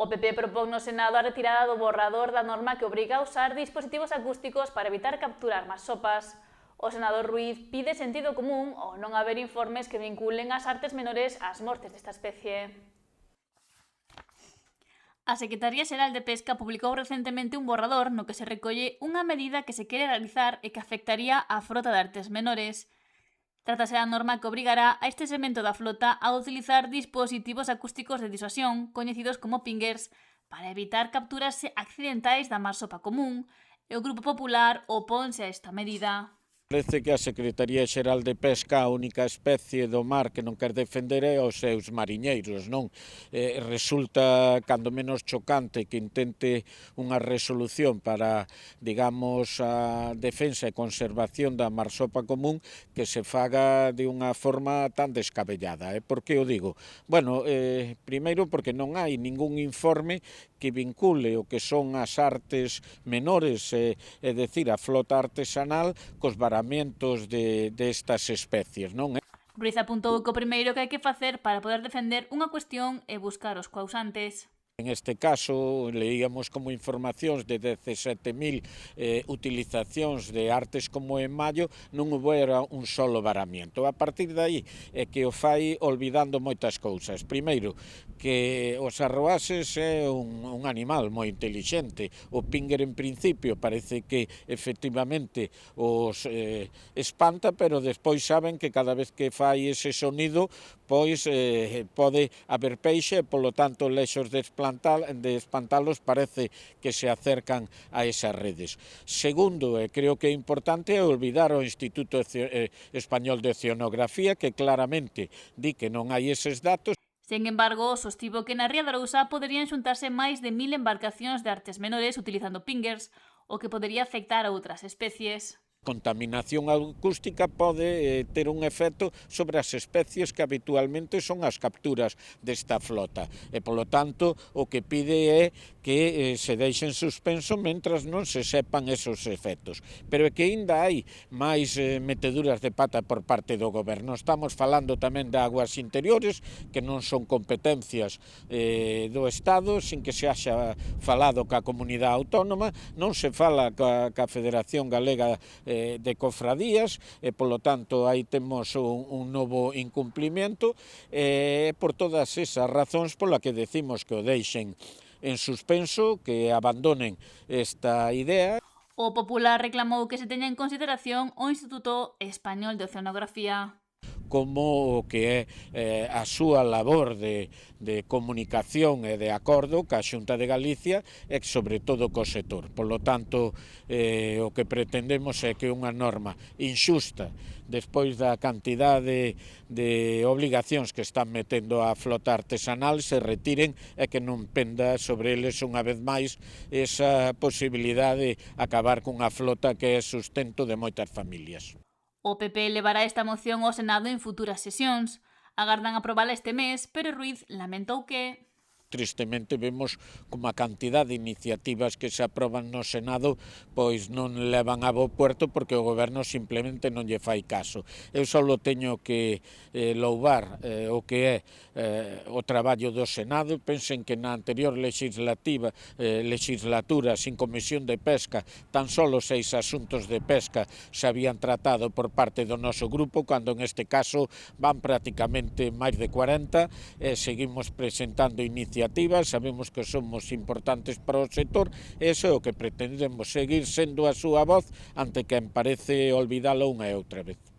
O PP propón no Senado a retirada do borrador da norma que obriga a usar dispositivos acústicos para evitar capturar marsopas. O senador Ruiz pide sentido común ao non haber informes que vinculen as artes menores ás mortes desta especie. A Secretaría Xeral de Pesca publicou recentemente un borrador no que se recolle unha medida que se quere realizar e que afectaría á frota de artes menores. Trátase da norma que obrigará a este segmento da flota a utilizar dispositivos acústicos de disuasión, coñecidos como pingers, para evitar capturas accidentais da marsopa común, e o Grupo Popular oponse a esta medida. Parece que a Secretaría Xeral de Pesca a única especie do mar que non quer defender é os seus mariñeiros, non? Resulta cando menos chocante que intente unha resolución para, digamos, a defensa e conservación da marsopa común que se faga de unha forma tan descabellada. Por que o digo? Bueno, primeiro porque non hai ningún informe que vincule o que son as artes menores, é dicir, a flota artesanal cos varamentos destas especies, non? Ruiz apuntou que o primeiro que hai que facer para poder defender unha cuestión é buscar os causantes. En este caso, leíamos como informacións de 17.000 utilizacións de artes como en maio, non houbera un solo varamiento. A partir de aí é que o fai olvidando moitas cousas. Primeiro, que os arroases é un animal moi intelixente. O pinger, en principio, parece que efectivamente os espanta, pero despois saben que cada vez que fai ese sonido, pois pode haber peixe e, polo tanto, lexos de espantalos parece que se acercan a esas redes. Segundo, e creo que é importante, é olvidar o Instituto Español de Oceanografía, que claramente di que non hai eses datos. Sen embargo, sostivo que na Ría de Arousa poderían xuntarse máis de 1000 embarcacións de artes menores utilizando pingers, o que podería afectar a outras especies. Contaminación acústica pode ter un efecto sobre as especies que habitualmente son as capturas desta flota e, polo tanto, o que pide é que se deixe en suspenso mentras non se sepan esos efectos. Pero é que aínda hai máis meteduras de pata por parte do goberno. Estamos falando tamén de aguas interiores, que non son competencias do Estado, sin que se haxa falado ca comunidade autónoma, non se fala ca Federación Galega de Cofradías e, polo tanto, aí temos un novo incumplimento por todas esas razóns pola que decimos que o deixen en suspenso, que abandonen esta idea. O Popular reclamou que se teña en consideración o Instituto Español de Oceanografía como o que é a súa labor de comunicación e de acordo ca Xunta de Galicia e sobre todo co sector. Por lo tanto, o que pretendemos é que unha norma inxusta despois da cantidade de obligacións que están metendo a flota artesanal se retiren e que non penda sobre eles unha vez máis esa posibilidade de acabar cunha flota que é sustento de moitas familias. O PP levará esta moción ao Senado en futuras sesións. Agardan aprobala este mes, pero Ruiz lamentou que tristemente vemos como a cantidad de iniciativas que se aproban no Senado pois non levan a bo puerto porque o goberno simplemente non lle fai caso. Eu só teño que louvar o que é o traballo do Senado. Pensen que na anterior legislatura sin comisión de pesca tan solo 6 asuntos de pesca se habían tratado por parte do noso grupo, cando en este caso van prácticamente máis de 40 e seguimos presentando iniciativas. Sabemos que somos importantes para o sector e iso é o que pretendemos, seguir sendo a súa voz ante quen parece olvidalo unha e outra vez.